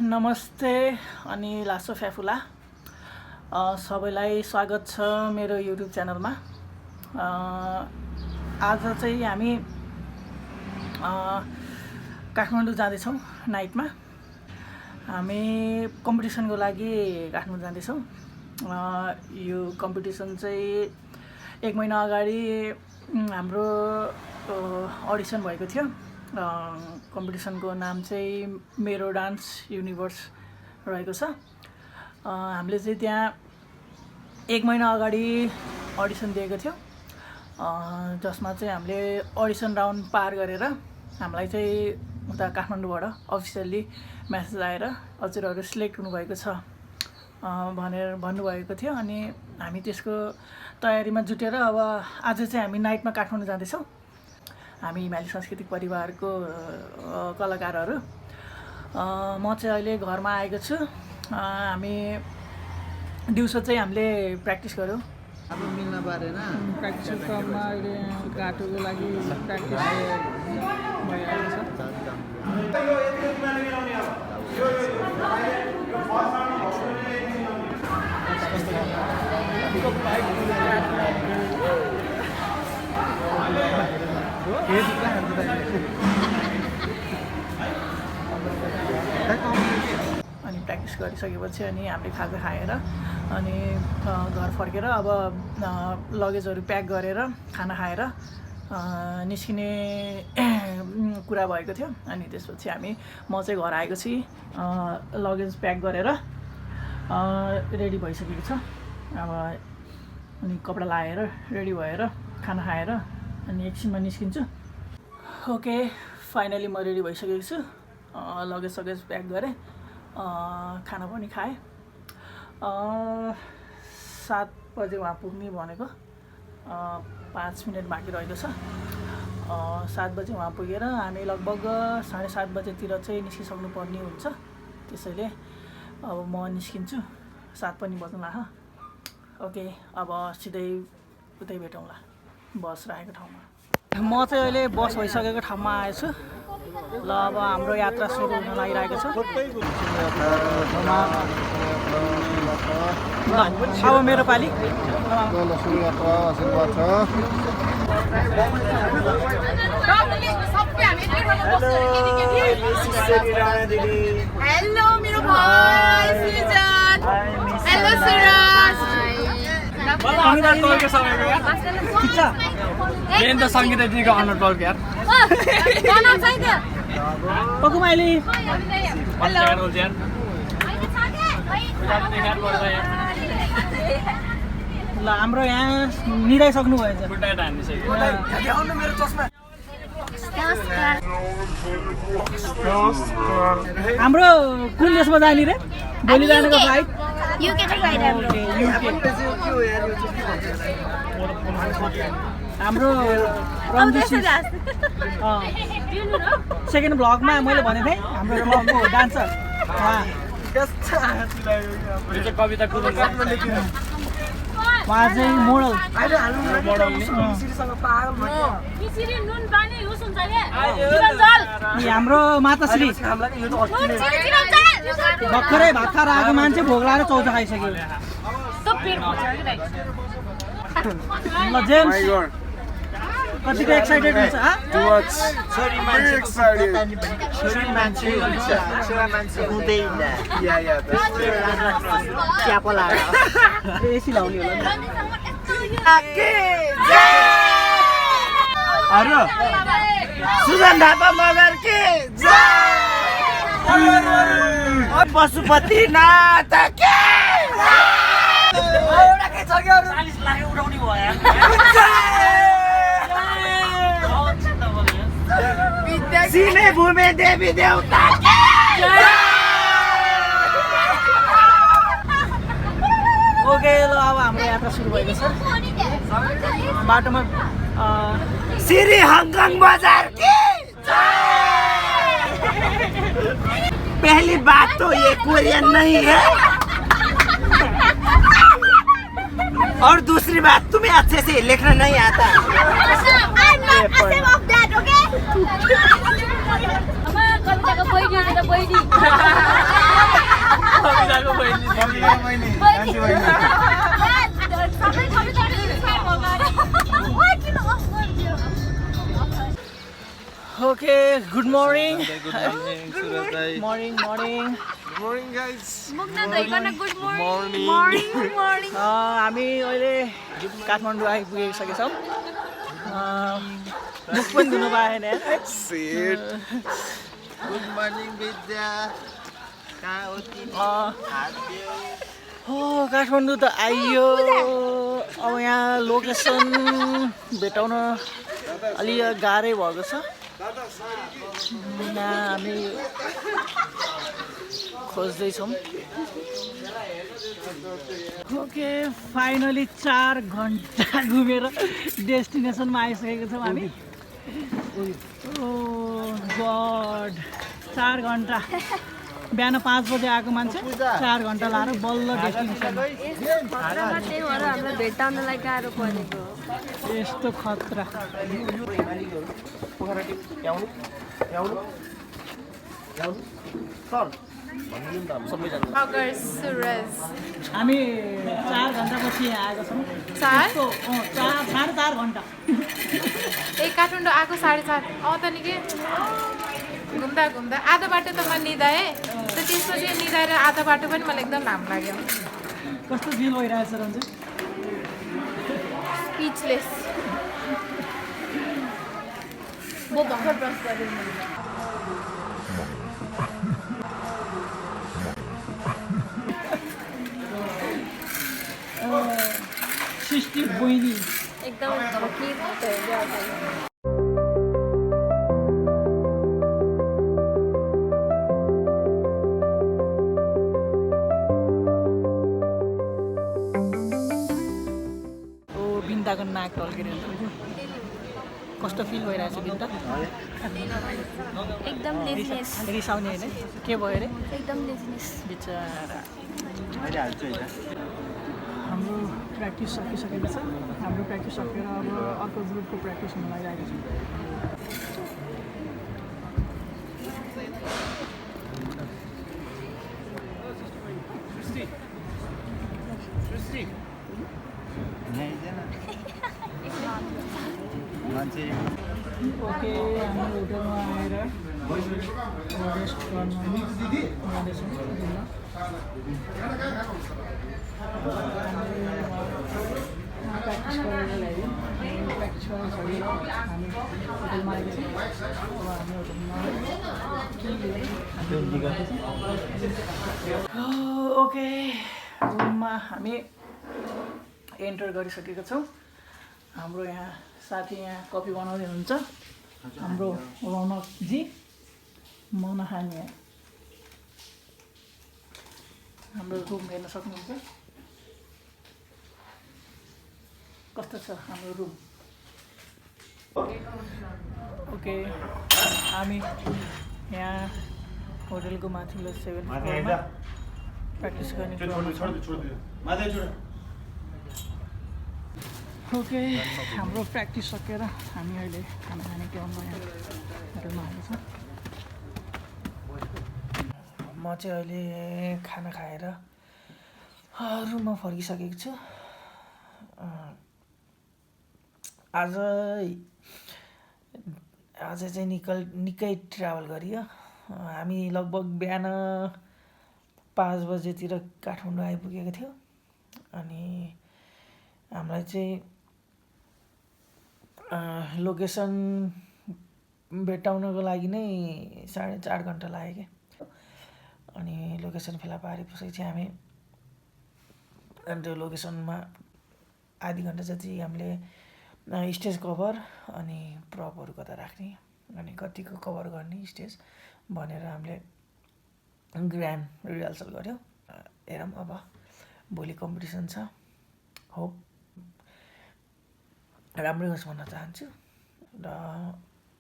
नमस्ते अनि लासो फ्याफुला सबैलाई स्वागत छ मेरो युट्युब च्यानलमा। आज चाहिँ हामी काठमाडौँ जाँदैछौँ। नाइटमा हामी कम्पिटिसनको लागि काठमाडौँ जाँदैछौँ। यो कम्पिटिसन चाहिँ 1 महिना अगाडि हाम्रो अडिसन भएको थियो। कम्पिटिसनको नाम चाहिँ मेरो डान्स युनिभर्स रहेको छ। हामीले चाहिँ त्यहाँ 1 महिना अगाडि अडिसन दिएको थियो, जसमा चाहिँ हामीले अडिसन राउन्ड पार गरेर हामीलाई चाहिँ उता काठमाडौँबाट अफिसियल्ली मेसेज आएर हजुरहरू सिलेक्ट हुनुभएको छ भनेर भन्नुभएको थियो। अनि हामी त्यसको तयारीमा जुटेर अब आज चाहिँ हामी नाइटमा काठमाडौँ जाँदैछौँ। हामी हिमाली सांस्कृतिक परिवारको कलाकारहरू। म चाहिँ अहिले घरमा आएको छु। हामी दिउँसो चाहिँ हामीले प्र्याक्टिस गऱ्यौँ। अब मिल्न पारेन। प्र्याक्टिसको क्रममा अहिले गाटोको लागि प्र्याक्टिस भइरहेको अनि प्र्याक्टिस गरिसकेपछि अनि हामीले खाजा खाएर अनि घर फर्केर अब लगेजहरू प्याक गरेर खाना खाएर निस्किने कुरा भएको थियो। अनि त्यसपछि म चाहिँ घर आएको छु। लगेज प्याक गरेर रेडी भइसकेको छ। अब अनि कपडा लगाएर रेडी भएर खाना खाएर अनि एकछिनमा निस्किन्छु। ओके, फाइनली म रेडी भइसकेको छु। लगेज प्याक गरेँ, खाना पनि खाएँ। 7 बजे वहाँ पुग्ने भनेको, 5 मिनट बाँकी रहेको छ। 7 बजे वहाँ पुगेर हामी लगभग 7:30 बजेतिर चाहिँ निस्किसक्नु पर्ने हुन्छ। त्यसैले अब म निस्किन्छु, 7 पनि बज्नु लाग्यो। ओके, अब सिधै उतै भेटौँला बस राखेको ठाउँमा। म चाहिँ अहिले बस भइसकेको ठाउँमा आएछु। ल अब हाम्रो यात्रा सुरु हुन लागिरहेको छ। अब मेरो पाली। हेलो मेरो भाइ सृजन। हेलो सुरज। मेन त सङ्गीता दिदीको अनुहार पल्क यार। पकुमाइली। ल हाम्रो यहाँ निदाइसक्नु भएछ। हाम्रो कुन देशमा जाने रे? भोलि जानेको फ्लाइट हाम्रो सेकेन्ड भ्लगमा मैले भनेको थिएँ हाम्रो क्लबको डान्सर उहाँ चाहिँ मोडल। हाम्रो माताश्री भर्खरै भात खाएर आएको मान्छे भोग लाएर चौचो खाइसक्यो। ल जेम्स कतिको एक्साइटेड हुन्छ? एसी लाउने होला। सुजन थापा मगर के पशुपतिनाथ के उठाउने भयो। सिने भूमि देवी देवता। ओके, ल अब हाम्रो यात्रा सुरु भएको छ। बाटोमा श्री हङकङ बाजार की पहली बात तो ये कोरियन नहीं है, और दूसरी बात तुम्हें अच्छे से लिखना नहीं आता। Okay good morning morning guys मुग्न धोइकन गुड मर्निङ मर्निङ हामी अहिले काठमाडौँ आइपुगेका छौँ मुख पनि धुनु पाएन good morning Vidya कहाँ हो तिमी हो काठमाडौँ त आइयो अब यहाँ लोकेसन भेटाउन अलि गाह्रै भएको छ यहाँ हामी खोज्दैछौँ ओके फाइनली 4 घन्टा घुमेर डेस्टिनेसनमा आइसकेको छौँ हामी ओ गड 4 घन्टा बिहान 5 बजे आएको मान्छे 4 घन्टा लाएर बल्ल डेस्टिनेसन हामीलाई भेट्टाउनलाई गाह्रो परेको यस्तो खतरा अगर सुरज हामी 4 घन्टापछि आएका छौँ 4.5 घन्टा ए काठमाडौँ आएको 4:30 त निकै घुम्दा घुम्दा आधा बाटो त म निधाएँ त्यसपछि निधाएर आधा बाटो पनि मलाई एकदम राम्रो लाग्यो कस्तो फिल भइरहेछ रन्जु स्पिचलेस म भर्खर ब्रस गरेँ सृष्टि बहिनी एकदम थकित भयो बिन्दाको नाक टल्केर कस्तो फिल भइरहेछ बिन्दा एकदम लेजिनेस रिसाउने होइन के भयो अरे एकदम लेजिनेस बिचरा हाम्रो प्र्याक्टिस सकिसकेको छ हाम्रो प्र्याक्टिस सकेर अब अर्को ग्रुपको प्र्याक्टिस हुन लागिरहेको छ ओके हामी होटलमा आएर रेस्ट गर्नु जाँदैछौँ प्र्याक्टिस गरेर ल्यायो प्र्याक्टिस गरेर हामी होटलमा आएका छौँ अब हामी होटलमा ओके रुममा हामी एन्टर गरिसकेका छौँ हाम्रो यहाँ साथी यहाँ कफी बनाउँदै हुनुहुन्छ हाम्रो रौनकजी मनहान यहाँ हाम्रो रुम हेर्न सक्नुहुन्छ कस्तो छ हाम्रो रुम ओके हामी यहाँ होटलको माथिल्लो 7th फ्लोरमा प्र्याक्टिस गर्ने ओके हाम्रो प्र्याक्टिस सकेर हामी अहिले खाना खाने क्रममा यहाँ होटलमा आएको छौँ म चाहिँ अहिले खाना खाएर रुममा फर्किसकेको छु आज चाहिँ निकै ट्राभल गरियो हामी लगभग बिहान 5 बजेतिर काठमाडौँ आइपुगेको थियो अनि हामीलाई चाहिँ लोकेसन भेट्टाउनको लागि नै 4.5 घन्टा लाग्यो क्या अनि लोकेसन फेला पारेपछि चाहिँ हामी त्यो लोकेसनमा आधी घन्टा जति हामीले स्टेज कभर अनि प्रपहरू कता राख्ने अनि कतिको कभर गर्ने स्टेज भनेर हामीले ग्रान्ड रिहर्सल गऱ्यौँ हेरौँ अब भोलि कम्पिटिसन छ होप राम्रै होस् भन्न चाहन्छु र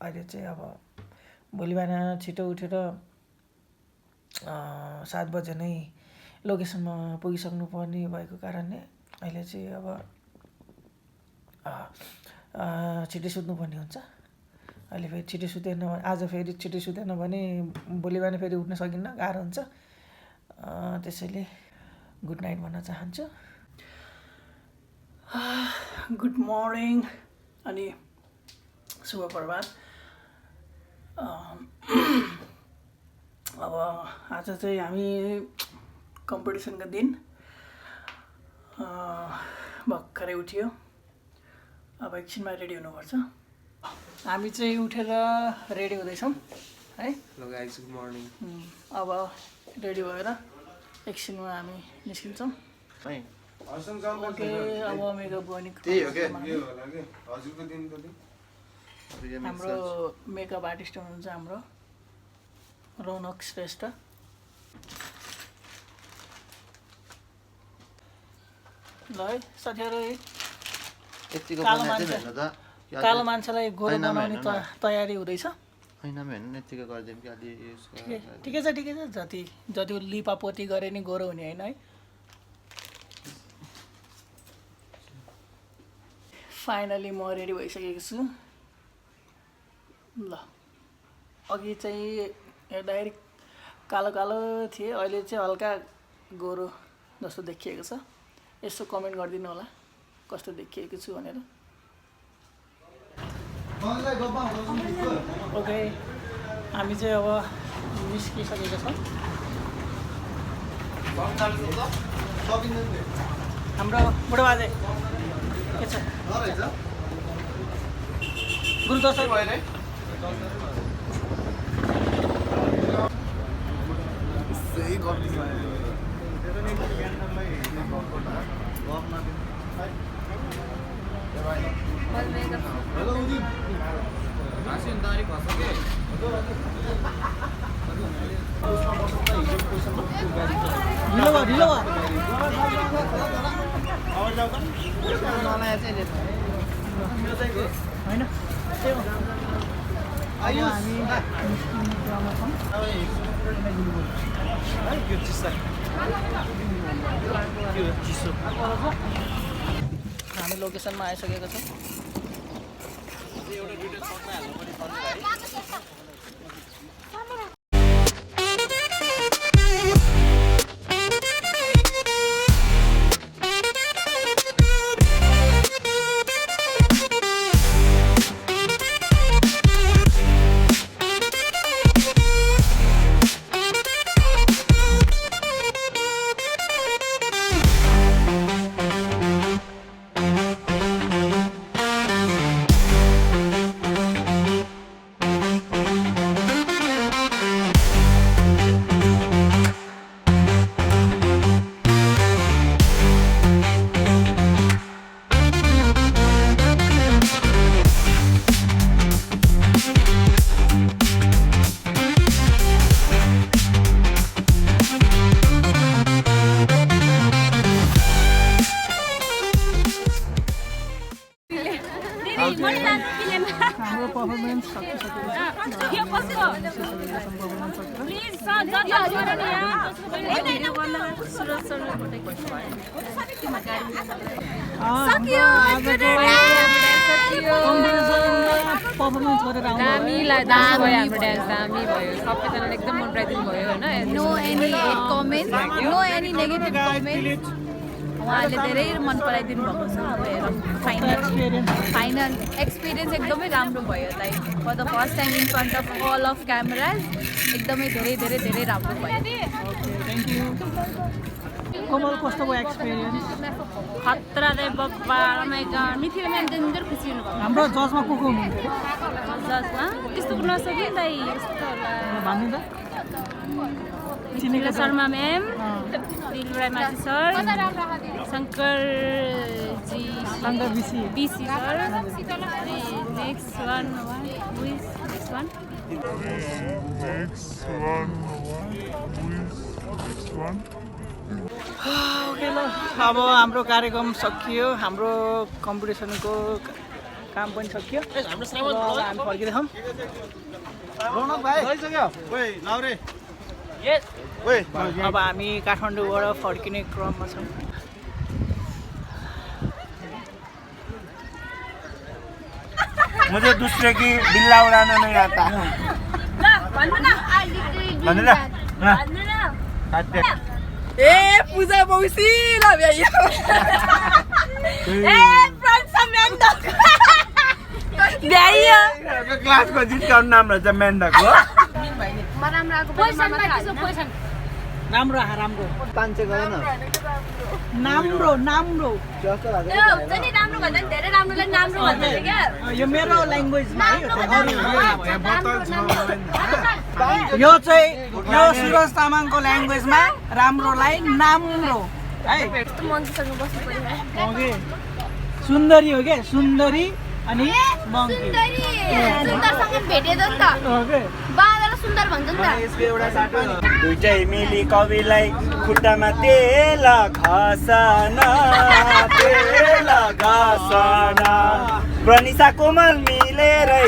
अहिले चाहिँ अब भोलि बिहान छिटो उठेर 7 बजे नै लोकेसनमा पुगिसक्नु पर्ने भएको कारणले अहिले चाहिँ अब छिटै सुत्नुपर्ने हुन्छ अहिले फेरि छिटो सुतेन आज फेरि छिटो सुतेन भने भोलि बिहान फेरि उठ्न सकिन्न गाह्रो हुन्छ त्यसैले गुड नाइट भन्न चाहन्छु गुड मर्निङ अनि शुभ प्रभात अब आज चाहिँ हामी कम्पिटिसनको दिन भर्खरै उठ्यो। अब एकछिनमा रेडी हुनुपर्छ। हामी चाहिँ उठेर रेडी हुँदैछौँ है। Hello guys, good morning. अब रेडी भएर एकछिनमा हामी निस्किन्छौँ। ओके, अब मेकअप गर्ने हाम्रो मेकअप आर्टिस्ट हुनुहुन्छ हाम्रो रौनक श्रेष्ठ। ल है साथीहरू, कालो मान्छेलाई गोरो बनाउने तयारी हुँदैछ। ठिकै छ जति लिपापोती गरे नि गोरो हुने होइन है। फाइनली म रेडी भइसकेको छु। ल अघि चाहिँ डाइरेक्ट कालो कालो थिएँ, अहिले चाहिँ हल्का गोरो जस्तो देखिएको छ। यसो कमेन्ट गरिदिनु होला कस्तो देखिएको छु भनेर। ओके, हामी चाहिँ अब निस्किसकेको छौँ। हाम्रो बुढो बाजे के छ? गुरुदर्शन ढिलो होइन त्यही हो। हामी लोकेसनमा आइसकेका छौँ। हाम्रो पर्फर्मेन्स सकिसकेको पर्फर्मेन्स गरेर दामी भयो हाम्रो डान्स, दामी भयो। सबैजनाले एकदम मन पराइदिनु भयो होइन। No any hate comment, no any negative comment. उहाँले धेरै मन पराइदिनु भएको छ। अब हेरौँ फाइनल एक्सपिरियन्स एकदमै राम्रो भयो। Like for the first time in front of all of cameras एकदमै धेरै राम्रो भयो। Thank you. कोमल कस्तो भयो एक्सपिरियन्स? खतरा दे बप्पा my god. Mithila ma'am danger खुसी हुनुभयो। हाम्रो जजमा को हुनुहुन्थ्यो? जजमा त्यस्तो नसके दाइ यस्तो होला भन्नु त। Mithila Sharma ma'am, Dilrai Majhi sir, Shankar BC sir. Next one okay ल, अब हाम्रो कार्यक्रम सकियो। हाम्रो कम्पिटिसनको काम पनि सकियो। अब हामी फर्किँदैछौँ। अब हामी काठमाडौँबाट फर्किने क्रममा छौँ। मुझे दूसरे की बिल्ला उड़ाना नहीं आता। ए पूजा मौसी ल भ्याइयो। ए फ्रन्ट सम्मान भ्याइयो क्लासको जित्काउनु नाम रहेछ मेन्दाको राम्रो राम्रो 500 गर न राम्रो राम्रो जस्तो लाग्छ हुन्छ नि राम्रो भन्दा नि धेरै राम्रोलाई राम्रो भन्छ क्या यो मेरो ल्याङ्ग्वेजमा है यो चाहिँ यो सुरज तामाङको ल्याङ्ग्वेजमा राम्रोलाई नाम्रो है मन्कीसँग बस्नु पर्यो ओके सुन्दरी हो के सुन्दरी अनि मङ्की सुन्दरसँग भेटेको नि त ओके बाँधेर सुन्दर भन्छ नि त यसको एउटा साटो दुईटै मिली कविलाई खुट्टामा तेल घसन प्रनिसा कोमल मिलेरै